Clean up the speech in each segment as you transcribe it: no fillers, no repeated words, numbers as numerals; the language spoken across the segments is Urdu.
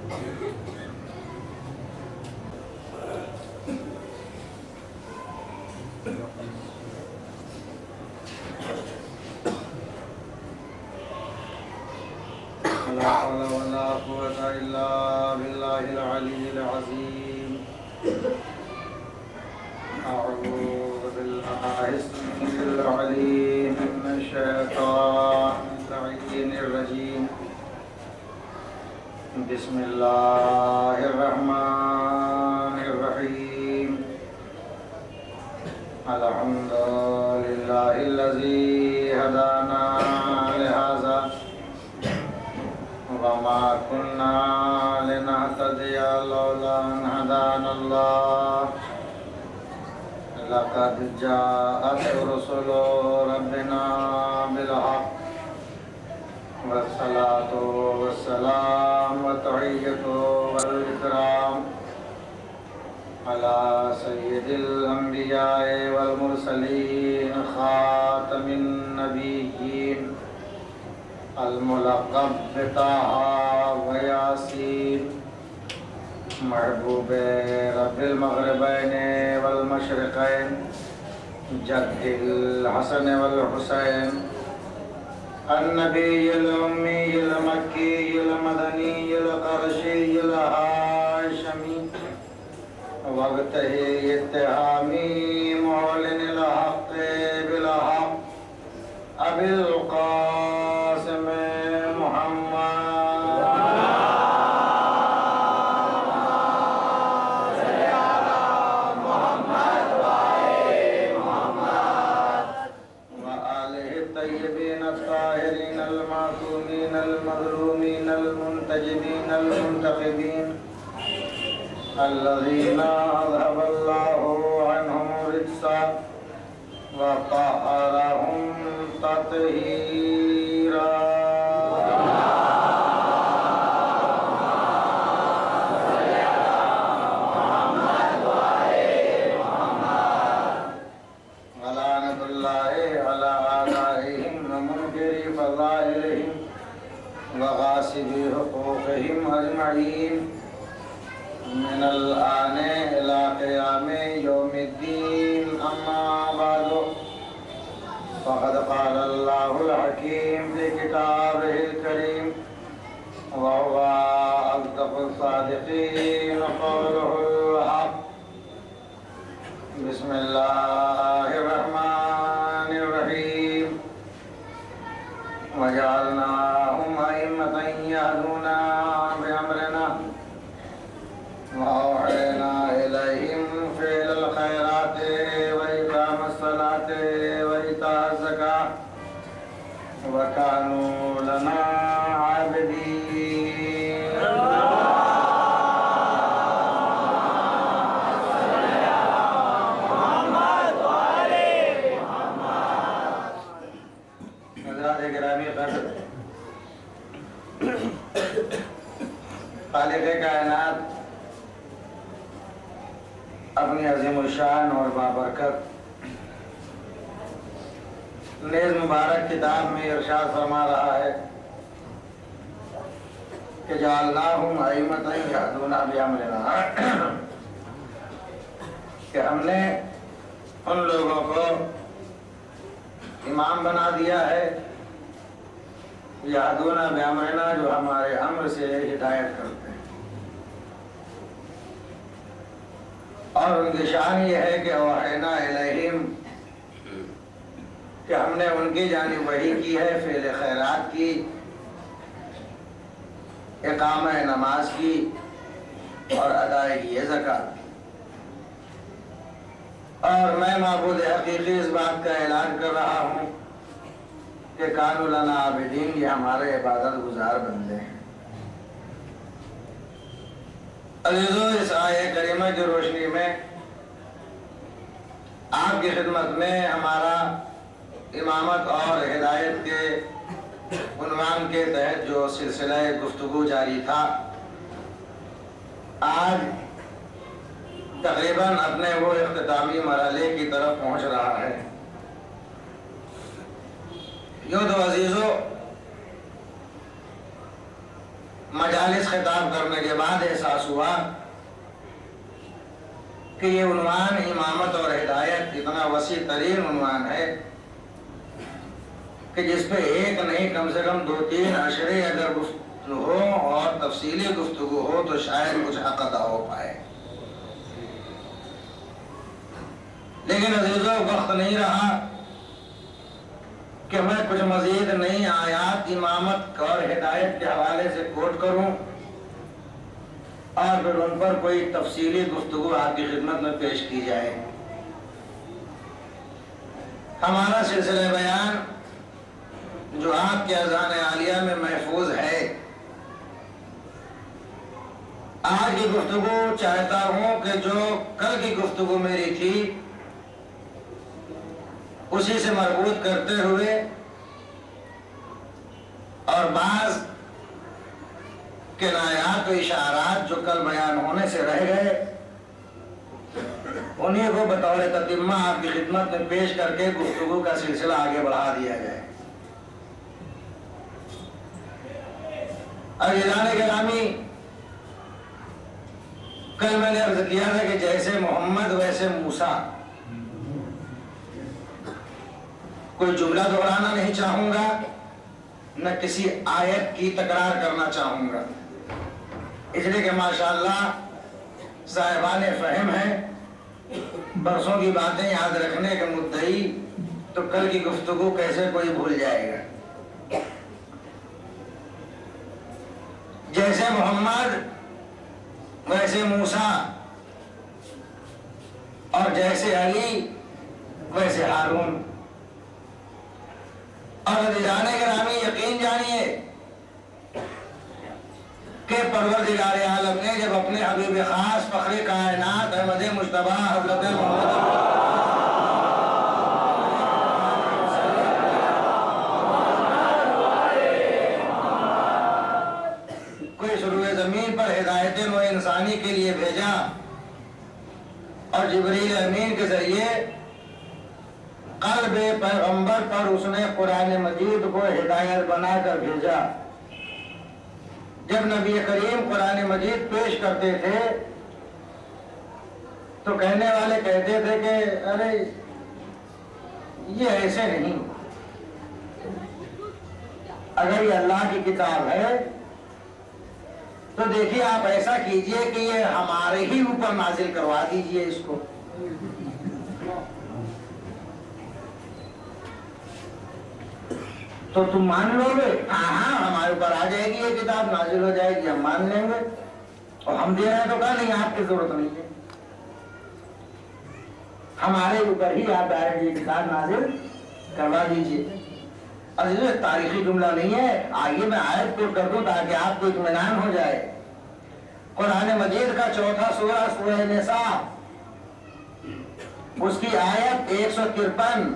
لا حول ولا قوة إلا بالله العلي العظيم. أعوذ بالله السميع العليم من الشيطان اللعين الرجيم. بسم الله الرحمن الرحيم. الحمد لله الذي هدانا لهذا وما كنا لنهتدي لولا أن هدانا الله. لقد جاءت رسل ربنا بالحق والصلاة والسلام والتحية والإكرام على سيد الأنبياء والمرسلين خاتم النبيين الملقب بطه وياسين محبوب رب المغربين والمشرقين جد الحسن والحسين النبي الأمي المكي المدني القرشي الهاشمي وقته اتهامي معلن الحق بالحق أبي القاسم محمد وآله الطيبين الطاهرين المعصومين المظلومين المنتجبين المنتخبين الذين أذهب الله عنهم الرجس وطهرهم تطهيرا. ولعنة الله على أعدائهم ومنكري فضائلهم وغاصبي حقوقهم أجمعين من الآن إلى قيام يوم الدين. أما بعد فقد قال الله الحكيم في كتابه الكريم وهو أصدق الصادقين قوله الحق. بسم الله الرحمن الرحيم. وجعلناهم أئمة يهدون بأمرنا وأوحينا إليهم فعل الخيرات وإقام الصلاة وإيتاء الزكاة وكانوا لنا عابدين. حضرات گرامی قدر، خالق کائنات اپنی عظیم الشان اور بابرکت نیز مبارک کتاب میں ارشاد فرما رہا ہے کہ جعلناہم ائمۃ یہدون بامرنا، کہ ہم نے ان لوگوں کو امام بنا دیا ہے یہدون بامرنا، جو ہمارے امر سے ہدایت کرتے ہیں. اور ان کی شان یہ ہے کہ اوحینا الیہم، کہ ہم نے ان کی جانب وحی کی ہے فعل خیرات کی، اقامہ نماز کی اور ادائیگی زکوٰۃ. اور میں معبود حقیقی اس بات کا اعلان کر رہا ہوں کہ کانوا لنا عابدین، یہ ہمارے عبادت گزار بندے ہیں. عزیزو، اس آیہ کریمہ کی روشنی میں آپ کی خدمت میں ہمارا امامت اور ہدایت کے عنوان کے تحت جو سلسلہ گفتگو جاری تھا، آج تقریباً اپنے وہ اختتامی مرحلے کی طرف پہنچ رہا ہے. یوں تو عزیزو، مجالس خطاب کرنے کے بعد احساس ہوا کہ یہ عنوان امامت اور ہدایت اتنا وسیع ترین عنوان ہے کہ جس پہ ایک نہیں کم سے کم 2-3 اشرے اگر گفتگو ہو اور تفصیلی گفتگو ہو تو شاید کچھ حق ادا ہو پائے. لیکن عزیزوں وقت نہیں رہا کہ میں کچھ مزید نئی آیات امامت اور ہدایت کے حوالے سے کوٹ کروں اور پھر ان پر کوئی تفصیلی گفتگو آپ کی خدمت میں پیش کی جائے. ہمارا سلسلہ بیان جو آپ کے اذان عالیہ میں محفوظ ہے، آج کی گفتگو چاہتا ہوں کہ جو کل کی گفتگو میری تھی اسی سے مربوط کرتے ہوئے اور بعض کنایات و اشارات جو کل بیان ہونے سے رہ گئے انہیں کو بطور تتمہ آپ کی خدمت میں پیش کر کے گفتگو کا سلسلہ آگے بڑھا دیا جائے. عزیزان گرامی، کل میں نے عرض کیا تھا کہ جیسے محمد ویسے موسیٰ، کوئی جملہ دہرانا نہیں چاہوں گا، نہ کسی آیت کی تکرار کرنا چاہوں گا، اس لیے کہ ماشاءاللہ صاحبان فہم ہیں، برسوں کی باتیں یاد رکھنے کے مدعی، تو کل کی گفتگو کیسے کوئی بھول جائے گا. جیسے محمد ویسے موسیٰ اور جیسے علی ویسے ہارون. اور عزیزان گرامی یقین جانیے کہ پروردگار عالم نے جب اپنے حبیب خاص فخر کائنات احمد مجتبی حضرت محمد کوئی سروے زمین پر ہدایت نو انسانی کے لیے بھیجا اور جبریل امین کے ذریعے قلب پیغمبر پر اس نے قرآن مجید کو ہدایت بنا کر بھیجا. جب نبی کریم قرآن مجید پیش کرتے تھے تو کہنے والے کہتے تھے کہ ارے یہ ایسے نہیں، اگر یہ اللہ کی کتاب ہے تو دیکھیے آپ ایسا کیجئے کہ یہ ہمارے ہی اوپر نازل کروا دیجئے اس کو. تو تم مان لو گے؟ ہاں ہمارے اوپر آ جائے گی، یہ کتاب نازل ہو جائے گی، ہم مان لیں گے. اور ہم دے رہے ہیں تو کہا نہیں، آپ کی ضرورت نہیں ہے، ہمارے اوپر ہی آپ ڈائریکٹ یہ کتاب نازل کروا دیجیے. عزیزو تاریخی جملہ نہیں ہے، آئیے میں آیت کو کر دوں تاکہ آپ کو اطمینان ہو جائے. قرآن مجید کا چوتھا سورہ سورہ نساء، اس کی آیت 153،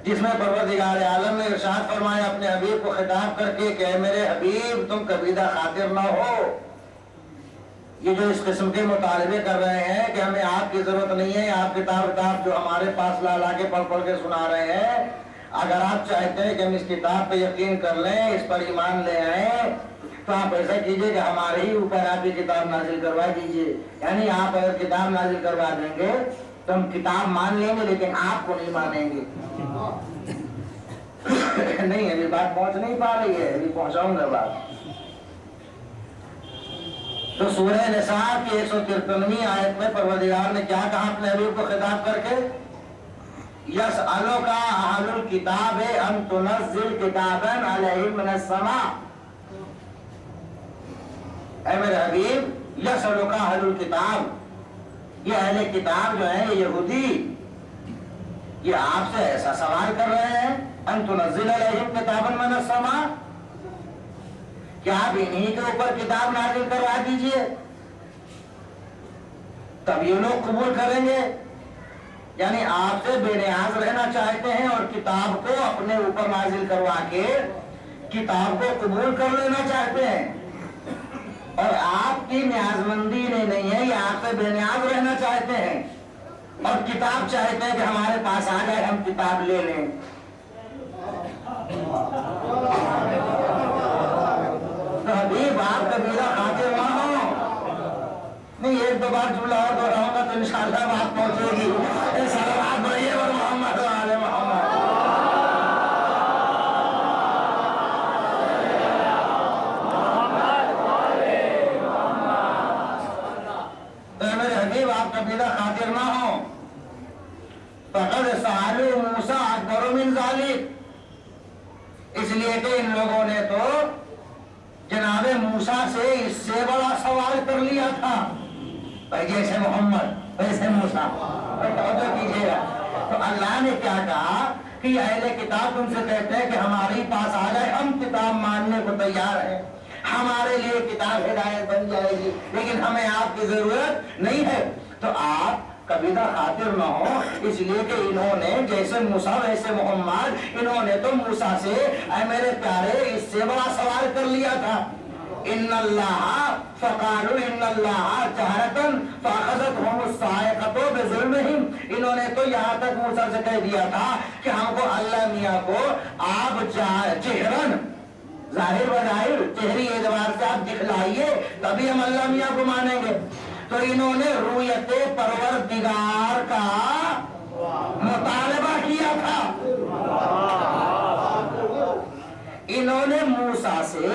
جس میں پروردگار عالم نے ارشاد فرمایا اپنے حبیب کو خطاب کر کے کہ اے میرے حبیب تم کبیدہ خاطر نہ ہو. یہ جو اس قسم کے مطالبے کر رہے ہیں کہ ہمیں آپ کی ضرورت نہیں ہے، آپ کتاب جو ہمارے پاس لا کے پڑھ کے سنا رہے ہیں، اگر آپ چاہتے ہیں کہ ہم اس کتاب پہ یقین کر لیں، اس پر ایمان لے آئیں، تو آپ ایسا کیجئے کہ ہمارے ہی اوپر آپ کی کتاب نازل کروا دیجئے. یعنی آپ اگر کتاب نازل کروا دیں گے تو ہم کتاب مان لیں گے لیکن آپ کو نہیں مانیں گے. نہیں ابھی بات پہنچ نہیں پا رہی ہے، ابھی پہنچاؤں گا بات. تو سورہ نساء کی 153ویں آیت میں پروردگار نے کیا کہا اپنے حبیب کو خطاب کر کے؟ یسألک اہل الکتاب ان تنزل کتابا علیہم من السماء. اے میرے حبیب، یسألک اہل الکتاب، یہ اہل کتاب جو ہیں، یہ یہودی، یہ آپ سے ایسا سوال کر رہے ہیں ان تنزل علیہم کتابا من السماء، کیا آپ انہی کے اوپر کتاب نازل کروا دیجئے تب یہ لوگ قبول کریں گے. یعنی آپ سے بے نیاز رہنا چاہتے ہیں اور کتاب کو اپنے اوپر نازل کروا کے کتاب کو قبول کر لینا چاہتے ہیں، اور آپ کی نیاز مندی نہیں ہے، یہ آپ سے بے نیاز رہنا چاہتے ہیں اور کتاب چاہتے ہیں کہ ہمارے پاس آ جائے ہم کتاب لے لیں. تو حبیب آپ کبیرہ لیے کہ ان لوگوں نے تو جناب موسیٰ سے اس سے بڑا سوال کر لیا تھا، بھائی جیسے محمد ویسے موسیٰ، توجہ کیجیے گا۔ تو اللہ نے کیا کہا کہ اہل کتاب تم سے کہتے ہیں کہ ہمارے پاس آ جائے، ہم کتاب ماننے کو تیار ہیں، ہمارے لیے کتاب ہدایت بن جائے گی، لیکن ہمیں آپ کی ضرورت نہیں ہے۔ تو آپ کبیدہ خاطر نہ ہو، اس لیے کہ انہوں نے جیسے موسیٰ ویسے محمد، انہوں نے تو موسیٰ سے اے میرے پیارے اس سے بڑا سوال کر لیا تھا۔ ان اللہ فقالوا ان اللہ جہرتاً فاخذتهم الصاعقۃ بظلمہم، انہوں نے تو یہاں تک موسیٰ سے کہہ دیا تھا کہ ہم کو اللہ میاں کو آپ جہرن، ظاہر بظاہر چہری اعتبار سے آپ دکھلائیے تبھی ہم اللہ میاں کو مانیں گے۔ تو انہوں نے رؤیت پروردگار کا مطالبہ کیا تھا، انہوں نے موسیٰ سے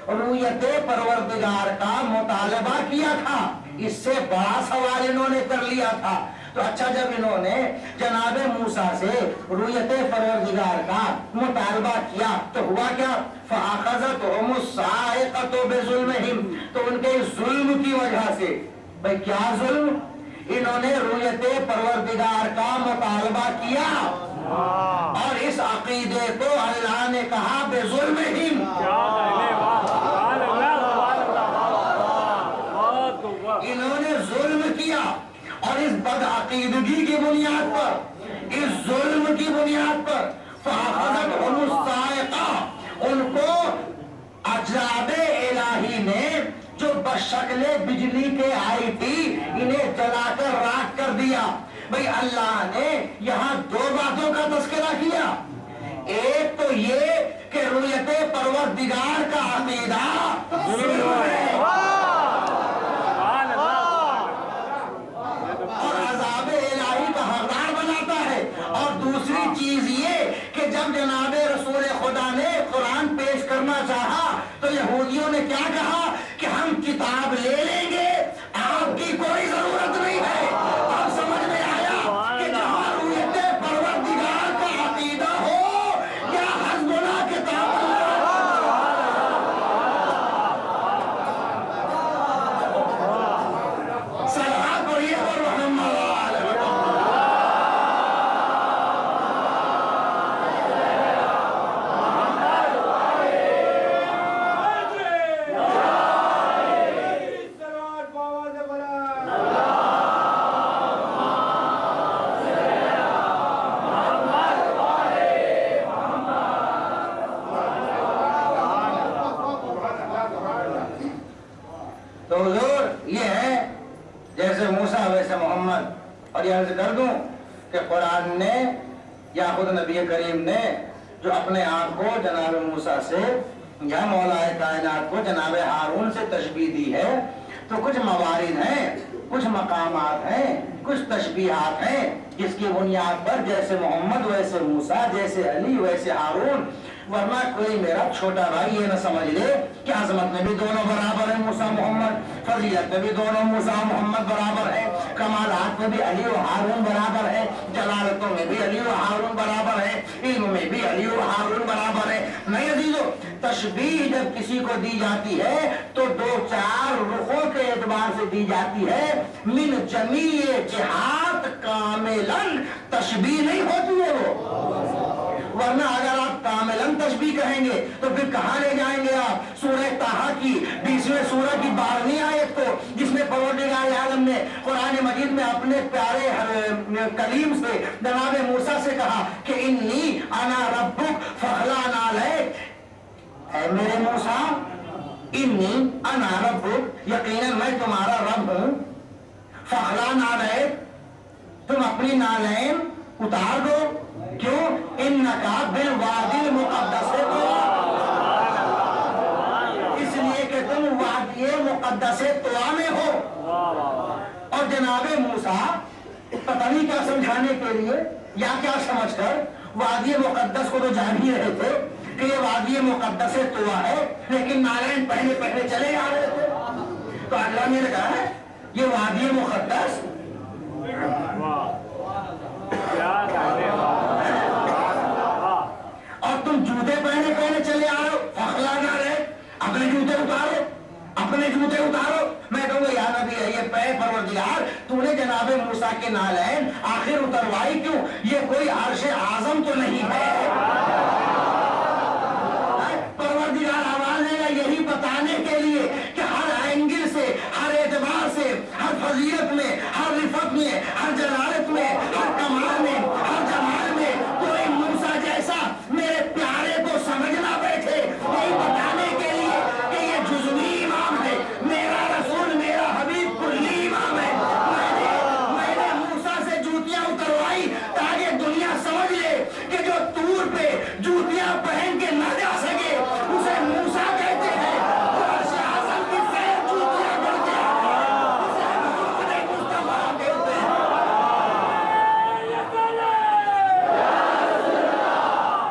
رؤیت پروردگار کا مطالبہ کیا تھا، اس سے بڑا سوال انہوں نے کر لیا تھا۔ تو اچھا جب انہوں نے جناب موسیٰ سے رؤیت پروردگار کا مطالبہ کیا تو ہوا کیا؟ فَأَخَذَتْهُمُ الصَّاعِقَةُ بِظُلْمِهِمْ، تو ان کے ظلم کی وجہ سے، بھئی کیا ظلم؟ انہوں نے رؤیت پروردگار کا مطالبہ کیا اور اس عقیدے کو اللہ نے کہا بظلمہم، انہوں نے ظلم کیا اور اس بدعقیدگی کی بنیاد پر، اس ظلم کی بنیاد پر فَأَخَذَتْهُمُ الصَّاعِقَةُ، ان کو عذاب الہی نے جو بشکل بجلی کے آئی تھی انہیں جلا کر راکھ کر دیا۔ بھئی اللہ نے یہاں دو باتوں کا تذکرہ کیا، ایک تو یہ کہ رؤیت پروردگار کا عقیدہ ظلم ہے اور عذاب الہی کا حقدار بناتا ہے، اور دوسری چیز یہ کہ جب جناب رسول خدا نے قرآن پیش کرنا چاہا تو یہودیوں نے کیا کہا کہ ہم کتاب لے لیں گے، آپ کی کوئی ضرورت نہیں ہے۔ اب سمجھ میں آیا کہ جہاں رؤیت پروردگار کا عقیدہ ہو یا حسبنا کتاب صلوات پڑھیے اور محمد تو حضور یہ ہے جیسے موسیٰ ویسے محمد۔ اور یہ عرض کر دوں کہ قرآن نے یا خود نبی کریم نے جو اپنے آپ کو جناب موسیٰ سے یا مولا کائنات کو جناب ہارون سے تشبیہ دی ہے تو کچھ موارد ہیں، کچھ مقامات ہیں، کچھ تشبیہات ہیں جس کی بنیاد پر جیسے محمد ویسے موسیٰ، جیسے علی ویسے ہارون، ورنہ کوئی میرا چھوٹا بھائی یہ نہ سمجھ لے کہ عظمت میں بھی دونوں برابر ہیں موسیٰ محمد، فضیلت میں بھی دونوں موسیٰ محمد برابر ہیں، کمالات میں بھی علی و ہارون برابر ہیں، جلالتوں میں بھی علی و ہارون برابر ہیں، علم میں بھی علی و ہارون برابر ہیں۔ نہیں عزیزو، تشبیہ جب کسی کو دی جاتی ہے تو دو چار رخوں کے اعتبار سے دی جاتی ہے، من جمیع جہات کاملاً تشبیہ نہیں ہوتی ہے وہ، ورنہ اگر آپ کاملاً تشبیہ کہیں گے تو پھر کہاں لے جائیں گے آپ؟ سورہ طٰہٰ کی 20ویں سورہ کی 12ویں آیت کو، جس میں پروردگار عالم نے قرآن مجید میں اپنے پیارے کلیم سے جناب موسیٰ سے کہا کہ انی انا ربک فاخلع نعلیک، اے میرے موسیٰ انی انا ربک، یقیناً میں تمہارا رب ہوں، فاخلع نعلیک، تم اپنی نالین اتار دو، کیوں؟ انکا بالوادی المقدس طویٰ، اس لیے کہ تم وادی مقدس طویٰ میں ہو۔ اور جناب موسیٰ پتہ نہیں کیا سمجھانے کے لیے یا کیا سمجھ کر وادی مقدس کو تو جان ہی رہے تھے کہ یہ وادی مقدس طویٰ ہے، لیکن نالین پہلے پہلے چلے آ رہے تھے، تو اللہ نے کہا ہے یہ وادی مقدس اور تم تم جوتے پہنے پہنے چلے آ رہے ہو، فخلا نہ رہے، اپنے جوتے اتارو، اپنے جوتے اتارو۔ میں کہوں گا یا نبی یہ پے پروردگار تو نے جناب موسیٰ کے نالین آخر اتروائی کیوں؟ یہ کوئی عرش اعظم تو نہیں ہے؟ پروردگار آواز ہے یہی بتانے کے لیے کہ ہر اینگل سے، ہر اعتبار سے، ہر فضیلت میں